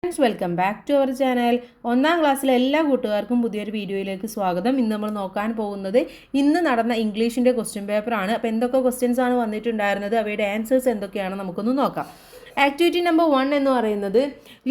Friends welcome back to our channel. ഒന്നാം ക്ലാസ്സിലെ എല്ലാ കൂട്ടുകാർക്കും പുതിയൊരു വീഡിയോയിലേക്ക് സ്വാഗതം. ഇന്ന് നമ്മൾ നോക്കാൻ പോകുന്നത് ഇന്ന് നടന്ന ഇംഗ്ലീഷിൻ്റെ ക്വസ്റ്റ്യൻ പേപ്പറാണ്. അപ്പോൾ എന്തൊക്കെ ക്വസ്റ്റ്യൻസ് ആണ് വന്നിട്ടുണ്ടായിരുന്നത്, അവയുടെ ആൻസേഴ്സ് എന്തൊക്കെയാണ് നമുക്കൊന്ന് നോക്കാം. ആക്ടിവിറ്റി നമ്പർ 1 എന്ന് പറയുന്നത്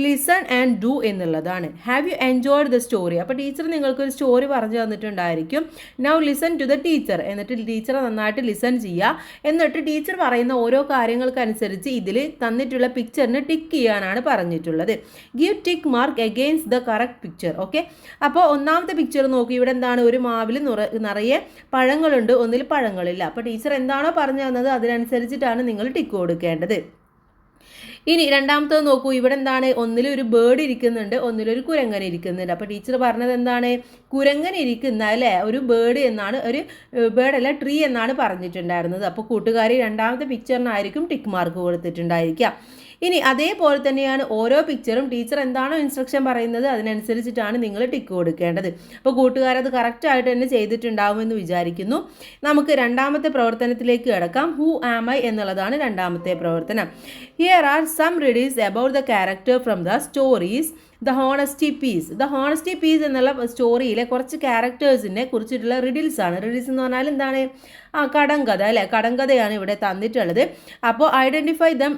ലിസൺ ആൻഡ് ഡു എന്നുള്ളതാണ്. Have you enjoyed the story? അപ്പോൾ ടീച്ചർ നിങ്ങൾക്കൊരു സ്റ്റോറി പറഞ്ഞു തന്നിട്ടുണ്ടായിരിക്കും. Now listen to the teacher. എന്നിട്ട് ടീച്ചറെ നന്നായിട്ട് ലിസൺ ചെയ്യുക. എന്നിട്ട് ടീച്ചർ പറയുന്ന ഓരോ കാര്യങ്ങൾക്കനുസരിച്ച് ഇതിൽ തന്നിട്ടുള്ള പിക്ചറിന് ടിക്ക് ചെയ്യാനാണ് പറഞ്ഞിട്ടുള്ളത്. Give tick mark against the correct picture. Okay, അപ്പോൾ ഒന്നാമത്തെ പിക്ചർ നോക്കി. ഇവിടെ എന്താണ്, ഒരു മാവിൽ നിറയെ പഴങ്ങളുണ്ട്, ഒന്നിൽ പഴങ്ങളില്ല. അപ്പോൾ ടീച്ചർ എന്താണോ പറഞ്ഞു തന്നത് അതിനനുസരിച്ചിട്ടാണ് നിങ്ങൾ ടിക്ക് കൊടുക്കേണ്ടത്. ഇനി രണ്ടാമത്തത് നോക്കൂ. ഇവിടെ എന്താണ്, ഒന്നിൽ ഒരു ബേർഡ് ഇരിക്കുന്നുണ്ട്, ഒന്നിലൊരു കുരങ്ങൻ ഇരിക്കുന്നുണ്ട്. അപ്പോൾ ടീച്ചർ പറഞ്ഞത് എന്താണ്, കുരങ്ങൻ ഇരിക്കുന്ന അല്ലേ ഒരു ബേർഡ് എന്നാണ്, ഒരു ബേർഡ് അല്ല ട്രീ എന്നാണ് പറഞ്ഞിട്ടുണ്ടായിരുന്നത്. അപ്പോൾ കൂട്ടുകാരി രണ്ടാമത്തെ പിക്ചറിനായിരിക്കും ടിക്ക് മാർക്ക് കൊടുത്തിട്ടുണ്ടായിരിക്കുക. ഇനി അതേപോലെ തന്നെയാണ് ഓരോ പിക്ചറും. ടീച്ചർ എന്താണോ ഇൻസ്ട്രക്ഷൻ പറയുന്നത് അതിനനുസരിച്ചിട്ടാണ് നിങ്ങൾ ടിക്ക് കൊടുക്കേണ്ടത്. അപ്പോൾ കൂട്ടുകാരത് കറക്റ്റായിട്ട് തന്നെ ചെയ്തിട്ടുണ്ടാവുമെന്ന് വിചാരിക്കുന്നു. നമുക്ക് രണ്ടാമത്തെ പ്രവർത്തനത്തിലേക്ക് കിടക്കാം. ഹൂ ആം ഐ എന്നുള്ളതാണ് രണ്ടാമത്തെ പ്രവർത്തനം. Here are some riddles about the character from the stories the honesty piece. The honesty piece എന്നുള്ള സ്റ്റോറിയിലെ കുറച്ച് ക്യാരക്ടേഴ്സിനെ കുറിച്ചിട്ടുള്ള റിഡിൽസ് ആണ്. റിഡിൽസ് എന്ന് പറഞ്ഞാൽ എന്താണ്, കടങ്കഥ അല്ലേ, കടങ്കഥയാണ് ഇവിടെ തന്നിട്ടുള്ളത്. അപ്പോൾ identify them,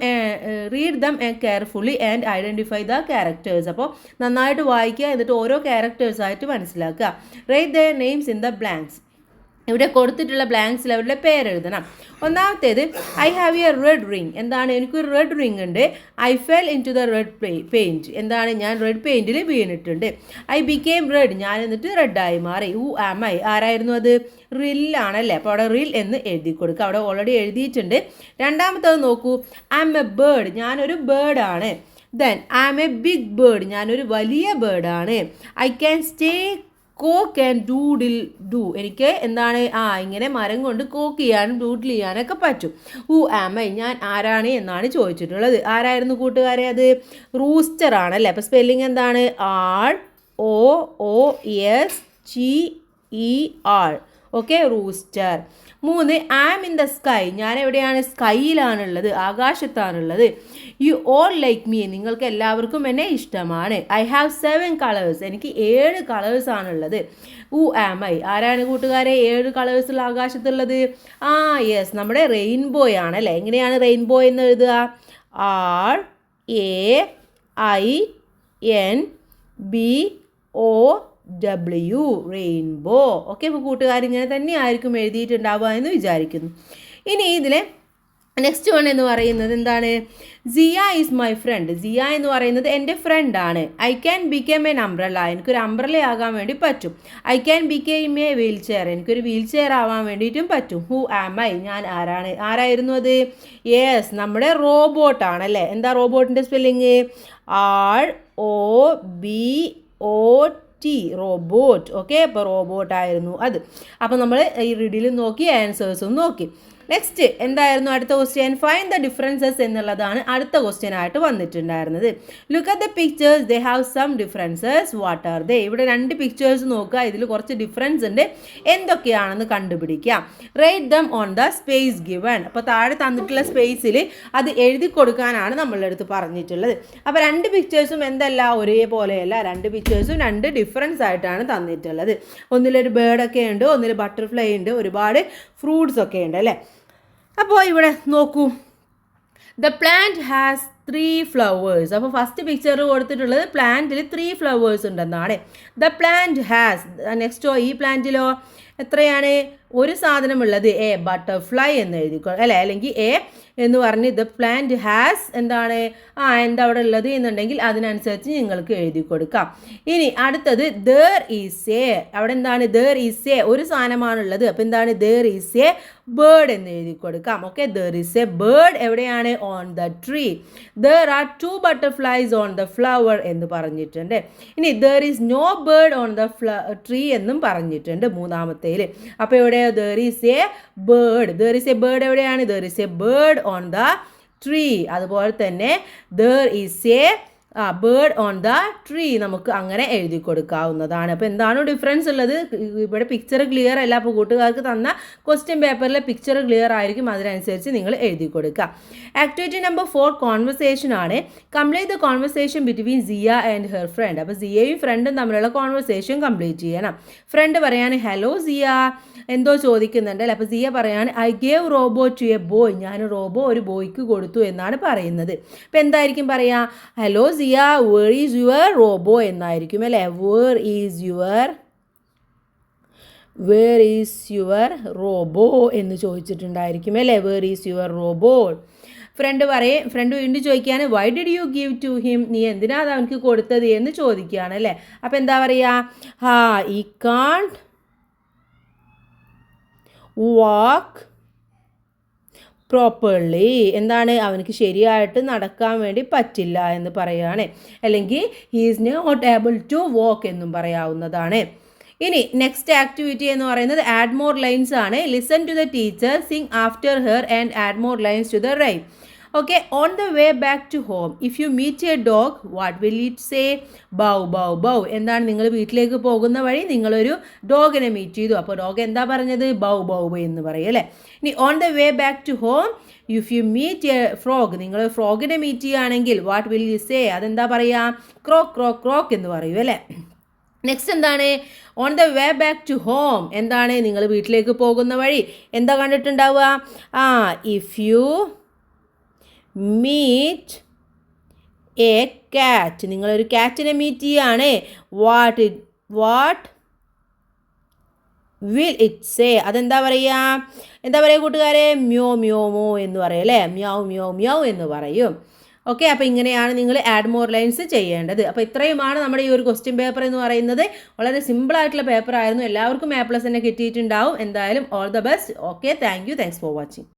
read them carefully and identify the characters. അപ്പോൾ നന്നായിട്ട് വായിക്കുക, എന്നിട്ട് ഓരോ ക്യാരക്ടേഴ്സായിട്ട് മനസ്സിലാക്കുക. Write the names in the blanks. ഇവിടെ കൊടുത്തിട്ടുള്ള ബ്ലാങ്ക്സിൽ അവരുടെ പേരെഴുതണം. ഒന്നാമത്തേത് I have a red ring. എന്താണ്, എനിക്കൊരു റെഡ് റിങ് ഉണ്ട്. I fell into the red paint. എന്താണ്, ഞാൻ റെഡ് പെയിൻറ്റിൽ വീണിട്ടുണ്ട്. I became red. ഞാൻ എന്നിട്ട് റെഡായി മാറി. ഹൂ ആം ഐ, ആരായിരുന്നു അത്, റില്ലാണല്ലേ. അപ്പോൾ അവിടെ റിൽ എന്ന് എഴുതി കൊടുക്കുക. അവിടെ ഓൾറെഡി എഴുതിയിട്ടുണ്ട്. രണ്ടാമത്തത് നോക്കൂ. I am a bird. ഞാനൊരു ബേർഡാണ്. Then I am a big bird. ഞാനൊരു വലിയ ബേർഡാണ്. I can stay cock and doodle do. എനിക്ക് എന്താണ്, ഇങ്ങനെ മരം കൊണ്ട് കോക്ക് ചെയ്യാനും ഡൂഡിൽ ചെയ്യാനൊക്കെ പറ്റും. ഹൂ ആം ഐ, ഞാൻ ആരാണ് എന്നാണ് ചോദിച്ചിട്ടുള്ളത്. ആരായിരുന്നു കൂട്ടുകാരെ, അത് റൂസ്റ്റർ ആണല്ലേ. അപ്പോൾ സ്പെല്ലിംഗ് എന്താണ്, ROOSTER. Okay, rooster. 3 am in the sky. ഞാൻ എവിടെയാണ്, സ്കൈയിലാണുള്ളത്, ആകാശത്താണുള്ളത്. You all like me. നിങ്ങൾക്ക് എല്ലാവർക്കും എന്നെ ഇഷ്ടമാണ്. I have 7 colours. എനിക്ക് 7 കളേഴ്സാണുള്ളത്. ഹൂ ആം ഐ, ആരാണ് കൂട്ടുകാരെ 7 കളേഴ്സുള്ള ആകാശത്തുള്ളത്? യെസ്, നമ്മുടെ റെയിൻബോ ആണല്ലേ. എങ്ങനെയാണ് റെയിൻബോ എന്ന് എഴുതുക, RAINBOW, റെയിൻബോ. ഓക്കെ, അപ്പോൾ കൂട്ടുകാർ ഇങ്ങനെ തന്നെയായിരിക്കും എഴുതിയിട്ടുണ്ടാവുക എന്ന് വിചാരിക്കുന്നു. ഇനി ഇതിലെ നെക്സ്റ്റ് വൺ എന്ന് പറയുന്നത് എന്താണ്, സിയ ഈസ് മൈ ഫ്രണ്ട്. സിയ എന്ന് പറയുന്നത് എൻ്റെ ഫ്രണ്ടാണ്. I can become an umbrella. എനിക്കൊരു അംബ്രല്ല ആകാൻ വേണ്ടി പറ്റും. I can become A wheel chair. എനിക്കൊരു വീൽ ചെയർ ആവാൻ വേണ്ടിയിട്ടും പറ്റും. ഹൂ ആം ഐ, ഞാൻ ആരാണ്, ആരായിരുന്നു അത്, യെസ്, നമ്മുടെ റോബോട്ടാണല്ലേ. എന്താ റോബോട്ടിൻ്റെ സ്പെല്ലിങ്, ROBOT, റോബോട്ട്. ഓക്കെ, അപ്പോൾ റോബോട്ടായിരുന്നു അത്. അപ്പോൾ നമ്മൾ ഈ റിഡിൽ നോക്കി ആൻസേഴ്സും നോക്കി. നെക്സ്റ്റ് എന്തായിരുന്നു അടുത്ത ക്വസ്റ്റ്യൻ, ഫൈൻഡ് ദ ഡിഫറൻസസ് എന്നുള്ളതാണ് അടുത്ത ക്വസ്റ്റ്യൻ ആയിട്ട് വന്നിട്ടുണ്ടായിരുന്നത്. Look at the pictures, they have some differences, what are they. ഇവിടെ 2 പിക്ചേഴ്സ് നോക്കുക, ഇതിൽ കുറച്ച് ഡിഫറൻസ് ഉണ്ട്, എന്തൊക്കെയാണെന്ന് കണ്ടുപിടിക്കാം. Write them on the space given. അപ്പോൾ താഴെ തന്നിട്ടുള്ള സ്പേസിൽ അത് എഴുതി കൊടുക്കാനാണ് നമ്മളുടെ അടുത്ത് പറഞ്ഞിട്ടുള്ളത്. അപ്പോൾ 2 പിക്ചേഴ്സും എന്തല്ല, ഒരേപോലെയല്ല. 2 പിക്ചേഴ്സും 2 ഡിഫറൻസ് ആയിട്ടാണ് തന്നിട്ടുള്ളത്. ഒന്നിലൊരു ബേർഡൊക്കെ ഉണ്ട്, ഒന്നിൽ ബട്ടർഫ്ലൈ ഉണ്ട്, ഒരുപാട് ഫ്രൂട്ട്സ് ഒക്കെ ഉണ്ട് അല്ലേ. അപ്പോൾ ഇവിടെ നോക്കൂ, ദ പ്ലാന്റ് ഹാസ് 3 ഫ്ലവേഴ്സ്. അപ്പോൾ ഫസ്റ്റ് പിക്ചർ കൊടുത്തിട്ടുള്ളത് പ്ലാന്റിൽ 3 ഫ്ലവേഴ്സ് ഉണ്ടെന്നാണ്. ദ പ്ലാന്റ് ഹാസ്, നെക്സ്റ്റോ ഈ പ്ലാന്റിലോ എത്രയാണ്, ഒരു സാധനമുള്ളത്, ബട്ടർഫ്ലൈ എന്ന് എഴുതിക്കോ അല്ലേ, അല്ലെങ്കിൽ എന്ന് പറഞ്ഞ് ദ പ്ലാന്റ് ഹാസ് എന്താണ്, എന്താ അവിടെ ഉള്ളത് എന്നുണ്ടെങ്കിൽ അതിനനുസരിച്ച് നിങ്ങൾക്ക് എഴുതി കൊടുക്കാം. ഇനി അടുത്തത് ദർ ഈസ് എ. അവിടെ എന്താണ്, ദർ ഈസ് എ, ഒരു സാധനമാണുള്ളത്. അപ്പോൾ എന്താണ്, ദർ ഈസ് എ ബേർഡ് എന്ന് എഴുതി കൊടുക്കാം. Okay, there is a bird എവിടെയാണ്, on the tree. There are 2 butterflies on the flower എന്ന് പറഞ്ഞിട്ടുണ്ട്. ഇനി there is no bird on the tree എന്നും പറഞ്ഞിട്ടുണ്ട് മൂന്നാമത്തേൽ. അപ്പോൾ ഇവിടെ there is a bird. There is a bird എവിടെയാണ്, there is a bird on the tree. അതുപോലെ തന്നെ there is a bird on the tree നമുക്ക് അങ്ങനെ എഴുതി കൊടുക്കാവുന്നതാണ്. അപ്പോൾ എന്താണ് ഡിഫറൻസ് ഉള്ളത്? ഇവിടെ പിക്ചർ ക്ലിയർ അല്ല. അപ്പോൾ കൂട്ടുകാർക്ക് തന്ന ക്വസ്റ്റ്യൻ പേപ്പറിലെ പിക്ചർ ക്ലിയർ ആയിരിക്കും, അതിനനുസരിച്ച് നിങ്ങൾ എഴുതി കൊടുക്കുക. ആക്ടിവിറ്റി നമ്പർ 4 കോൺവെർസേഷൻ ആണ്. Complete the conversation between Siya and her friend. അപ്പോൾ സിയയും ഫ്രണ്ടും തമ്മിലുള്ള കോൺവെർസേഷൻ കംപ്ലീറ്റ് ചെയ്യണം. ഫ്രണ്ട് പറയാണ് ഹലോ സിയ, എന്തോ ചോദിക്കുന്നുണ്ട് അല്ലേ. അപ്പോൾ സിയ പറയാണ് I gave robo to a boy, ഞാൻ റോബോ ഒരു ബോയ്ക്ക് കൊടുത്തു എന്നാണ് പറയുന്നത്. അപ്പോൾ എന്തായിരിക്കും പറയുക? Hello Siya, where is your robo എന്നായിരിക്കും അല്ലേ. വേർ ഈസ് യുവർ റോബോ എന്ന് ചോദിച്ചിട്ടുണ്ടായിരിക്കും അല്ലേ. Where is your robo. Front വീണ്ടും ചോദിക്കുകയാണ് why did you give to him, നീ എന്തിനാ അത് അവനക്ക് കൊടുത്തത് എന്ന് ചോദിക്കുകയാണ് അല്ലേ. അപ്പോൾ എന്താ പറയുക? ഈ കാൺട്ട് വാക്ക് പ്രോപ്പർലി, എന്താണ് അവനക്ക് ശരിയായിട്ട് നടക്കാൻ വേണ്ടി പറ്റില്ല എന്ന് പറയുകയാണ്. അല്ലെങ്കിൽ he is not able to walk എന്നും പറയാവുന്നതാണ്. ഇനി നെക്സ്റ്റ് ആക്ടിവിറ്റി എന്ന് പറയുന്നത് ആഡ് മോർ ലൈൻസ് ആണ്. Listen to the teacher, sing after her and add more lines to the rhyme. Okay, on the way back to home if you meet a dog what will it say? Bow bow bow. എന്താണ്, നിങ്ങൾ വീട്ടിലേക്ക് പോകുന്ന വഴി നിങ്ങളൊരു ഡോഗിനെ meet ചെയ്തു. അപ്പോൾ dog എന്താ പറഞ്ഞത്? ബൗ ബൗ എന്ന് പറയും അല്ലേ. ഇനി on the way back to home if you meet a frog, നിങ്ങൾ ഫ്രോഗിനെ മീറ്റ് ചെയ്യുകയാണെങ്കിൽ വാട്ട് വിൽ യു സേ? അതെന്താ പറയുക? ക്രോക്ക് ക്രോക്ക് ക്രോക്ക് എന്ന് പറയും അല്ലേ. നെക്സ്റ്റ് എന്താണ്? On the way back to home, എന്താണ് നിങ്ങൾ വീട്ടിലേക്ക് പോകുന്ന വഴി എന്താ കണ്ടിട്ടുണ്ടാവുക? If you meet a cat, നിങ്ങളൊരു കാറ്റിനെ മീറ്റ് ചെയ്യുകയാണ്. What will it say? അതെന്താ പറയുക? എന്താ പറയുക കൂട്ടുകാരെ? മ്യോ മ്യോ മോ എന്ന് പറയും അല്ലേ. മ്യാവ് മ്യോ മ്യാവ് എന്ന് പറയും. ഓക്കെ, അപ്പോൾ ഇങ്ങനെയാണ് നിങ്ങൾ ആഡ് മോർ ലൈൻസ് ചെയ്യേണ്ടത്. അപ്പോൾ ഇത്രയുമാണ് നമ്മുടെ ഈ ഒരു ക്വസ്റ്റ്യൻ പേപ്പർ എന്ന് പറയുന്നത്. വളരെ സിമ്പിളായിട്ടുള്ള പേപ്പർ ആയിരുന്നു. എല്ലാവർക്കും A+ തന്നെ കിട്ടിയിട്ടുണ്ടാവും. എന്തായാലും all the best. Okay, thanks for watching.